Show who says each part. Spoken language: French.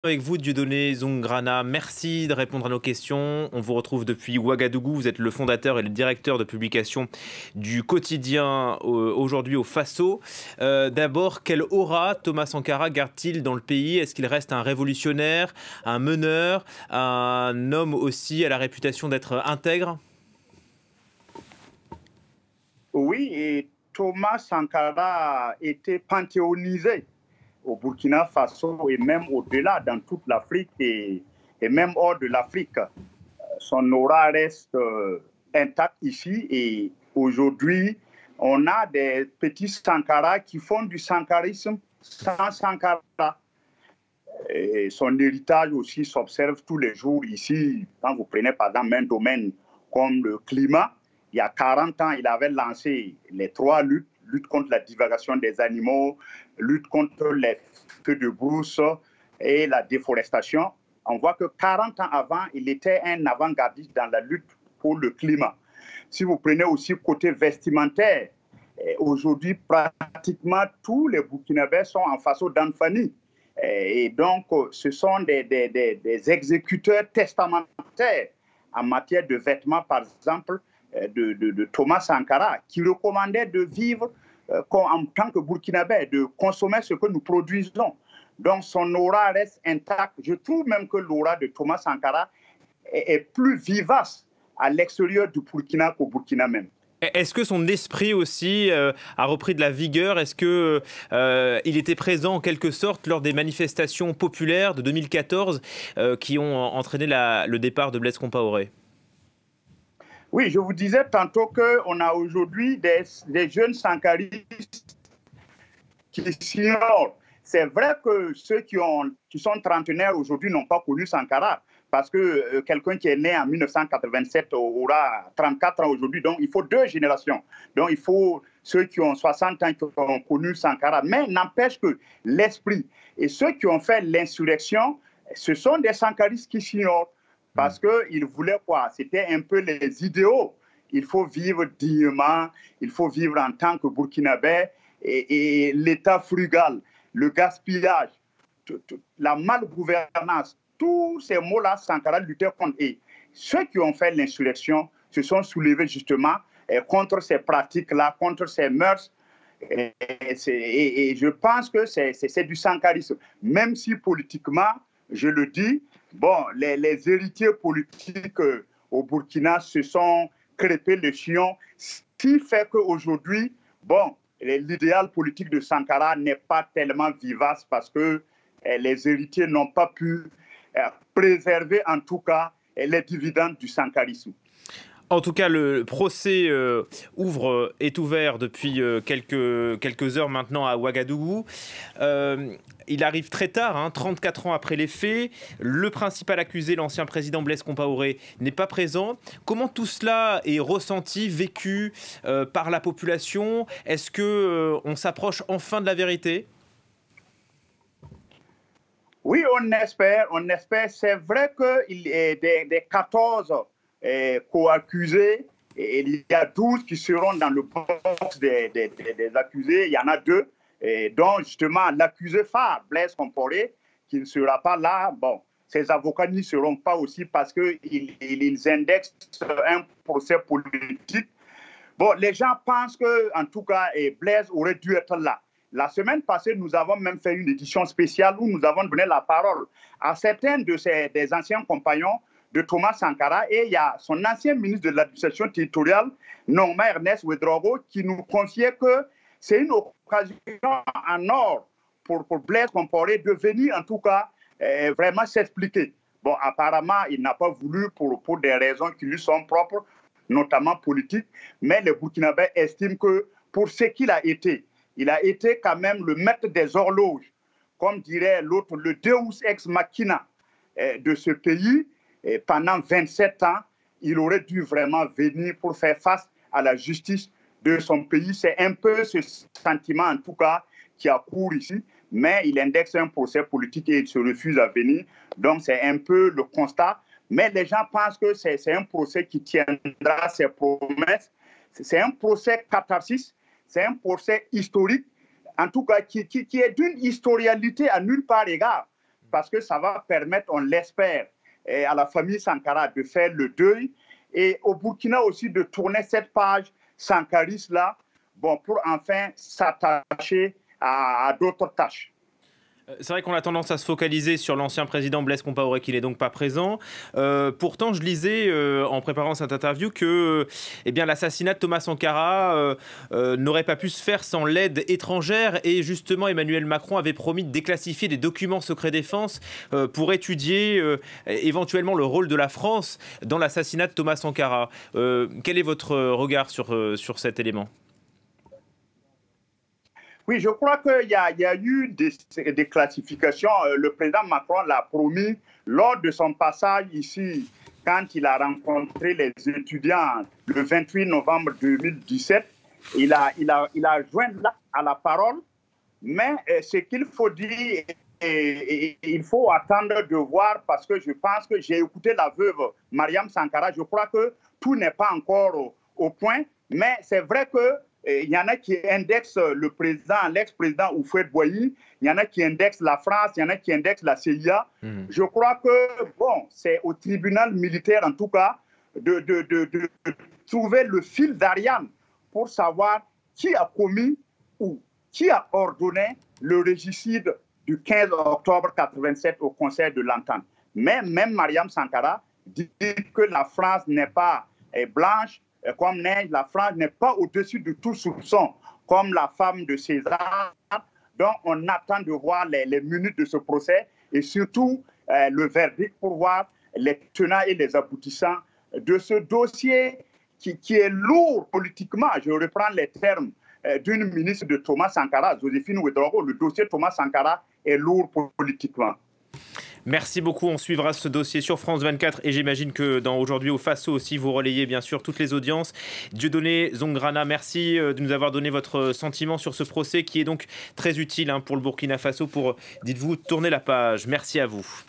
Speaker 1: Avec vous, Dieudonné Zoungrana, merci de répondre à nos questions. On vous retrouve depuis Ouagadougou. Vous êtes le fondateur et le directeur de publication du quotidien aujourd'hui au Faso. D'abord, quelle aura Thomas Sankara garde-t-il dans le pays? Est-ce qu'il reste un révolutionnaire, un meneur, un homme aussi à la réputation d'être intègre?
Speaker 2: Oui, et Thomas Sankara a été panthéonisé au Burkina Faso et même au-delà, dans toute l'Afrique et même hors de l'Afrique. Son aura reste intact ici et aujourd'hui, on a des petits Sankara qui font du sankarisme sans Sankara. Et son héritage aussi s'observe tous les jours ici. Quand vous prenez par exemple un domaine comme le climat, il y a 40 ans, il avait lancé les 3 luttes: lutte contre la divagation des animaux, lutte contre les feux de brousse et la déforestation. On voit que 40 ans avant, il était un avant-gardiste dans la lutte pour le climat. Si vous prenez aussi côté vestimentaire, aujourd'hui, pratiquement tous les Burkinabés sont en Faso d'Anfani. Et donc, ce sont des exécuteurs testamentaires en matière de vêtements, par exemple, de Thomas Sankara, qui recommandait de vivre en tant que Burkinabé, de consommer ce que nous produisons. Donc, son aura reste intacte. Je trouve même que l'aura de Thomas Sankara est plus vivace à l'extérieur du Burkina qu'au Burkina même.
Speaker 1: Est-ce que son esprit aussi a repris de la vigueur? Est-ce que il était présent en quelque sorte lors des manifestations populaires de 2014 qui ont entraîné le départ de Blaise Compaoré?
Speaker 2: Oui, je vous disais tantôt qu'on a aujourd'hui des jeunes sankaristes qui s'ignorent. C'est vrai que ceux qui sont trentenaires aujourd'hui n'ont pas connu Sankara, parce que quelqu'un qui est né en 1987 aura 34 ans aujourd'hui, donc il faut 2 générations. Donc il faut ceux qui ont 60 ans qui ont connu Sankara. Mais n'empêche que l'esprit et ceux qui ont fait l'insurrection, ce sont des sankaristes qui s'ignorent, parce qu'ils voulaient quoi? C'était un peu les idéaux. Il faut vivre dignement, il faut vivre en tant que Burkinabé, et l'état frugal, le gaspillage, la malgouvernance, tous ces mots-là, Sankara luttait contre. Et ceux qui ont fait l'insurrection se sont soulevés justement contre ces pratiques-là, contre ces mœurs. Et je pense que c'est du sankarisme. Même si politiquement, je le dis, bon, les héritiers politiques au Burkina se sont crêpés le chignon, ce qui fait qu'aujourd'hui, bon, l'idéal politique de Sankara n'est pas tellement vivace parce que les héritiers n'ont pas pu préserver en tout cas les dividendes du sankarisme.
Speaker 1: En tout cas, le procès est ouvert depuis quelques heures maintenant à Ouagadougou. Il arrive très tard, hein, 34 ans après les faits. Le principal accusé, l'ancien président Blaise Compaoré, n'est pas présent. Comment tout cela est ressenti, vécu par la population? Est-ce qu'on s'approche enfin de la vérité?
Speaker 2: Oui, on espère, on espère. C'est vrai qu'il y a des 14 co-accusés, et il y a 12 qui seront dans le box des accusés. Il y en a 2, dont justement l'accusé phare, Blaise Compaoré, qui ne sera pas là. Bon, ses avocats n'y seront pas aussi parce qu'ils indexent un procès politique. Bon, les gens pensent que, en tout cas, Blaise aurait dû être là. La semaine passée, nous avons même fait une édition spéciale où nous avons donné la parole à certains des anciens compagnons de Thomas Sankara, et il y a son ancien ministre de l'administration territoriale, Nongma Ernest Ouedraogo, qui nous confiait que c'est une occasion en or pour Blaise Compaoré de venir en tout cas vraiment s'expliquer. Bon, apparemment, il n'a pas voulu pour des raisons qui lui sont propres, notamment politiques, mais les Burkinabés estiment que pour ce qu'il a été, il a été quand même le maître des horloges, comme dirait l'autre, le Deus ex machina de ce pays. Et pendant 27 ans, il aurait dû vraiment venir pour faire face à la justice de son pays. C'est un peu ce sentiment, en tout cas, qui a cours ici, mais il indexe un procès politique et il se refuse à venir. Donc, c'est un peu le constat. Mais les gens pensent que c'est un procès qui tiendra ses promesses. C'est un procès catharsis, c'est un procès historique, en tout cas qui est d'une historialité à nulle part égale. parce que ça va permettre, on l'espère, à la famille Sankara de faire le deuil et au Burkina aussi de tourner cette page sankariste-là, bon, pour enfin s'attacher à d'autres tâches.
Speaker 1: C'est vrai qu'on a tendance à se focaliser sur l'ancien président Blaise Compaoré, qui n'est donc pas présent. Pourtant, je lisais en préparant cette interview que eh bien, l'assassinat de Thomas Sankara n'aurait pas pu se faire sans l'aide étrangère. Et justement, Emmanuel Macron avait promis de déclassifier des documents secret défense pour étudier éventuellement le rôle de la France dans l'assassinat de Thomas Sankara. Quel est votre regard sur cet élément ?
Speaker 2: Oui, je crois qu'il y a eu des classifications. Le président Macron l'a promis lors de son passage ici, quand il a rencontré les étudiants le 28 novembre 2017. Il a joint là à la parole, mais ce qu'il faut dire, il faut attendre de voir, parce que je pense que j'ai écouté la veuve Mariam Sankara. Je crois que tout n'est pas encore au point, mais c'est vrai que il y en a qui indexent le président, l'ex-président Houphouët-Boigny, il y en a qui indexent la France, il y en a qui indexent la CIA. Je crois que, bon, c'est au tribunal militaire, en tout cas, de trouver le fil d'Ariane pour savoir qui a commis ou qui a ordonné le régicide du 15 octobre 87 au Conseil de l'Entente. Mais même Mariam Sankara dit que la France n'est pas blanche, comme neige, la France n'est pas au-dessus de tout soupçon, comme la femme de César. Donc, on attend de voir les minutes de ce procès et surtout le verdict pour voir les tenants et les aboutissants de ce dossier qui est lourd politiquement. Je reprends les termes d'une ministre de Thomas Sankara, Joséphine Ouédraogo. Le dossier Thomas Sankara est lourd politiquement.
Speaker 1: Merci beaucoup, on suivra ce dossier sur France 24 et j'imagine que dans Aujourd'hui au Faso aussi, vous relayez bien sûr toutes les audiences. Dieudonné Zongrana, merci de nous avoir donné votre sentiment sur ce procès qui est donc très utile pour le Burkina Faso pour, dites-vous, tourner la page. Merci à vous.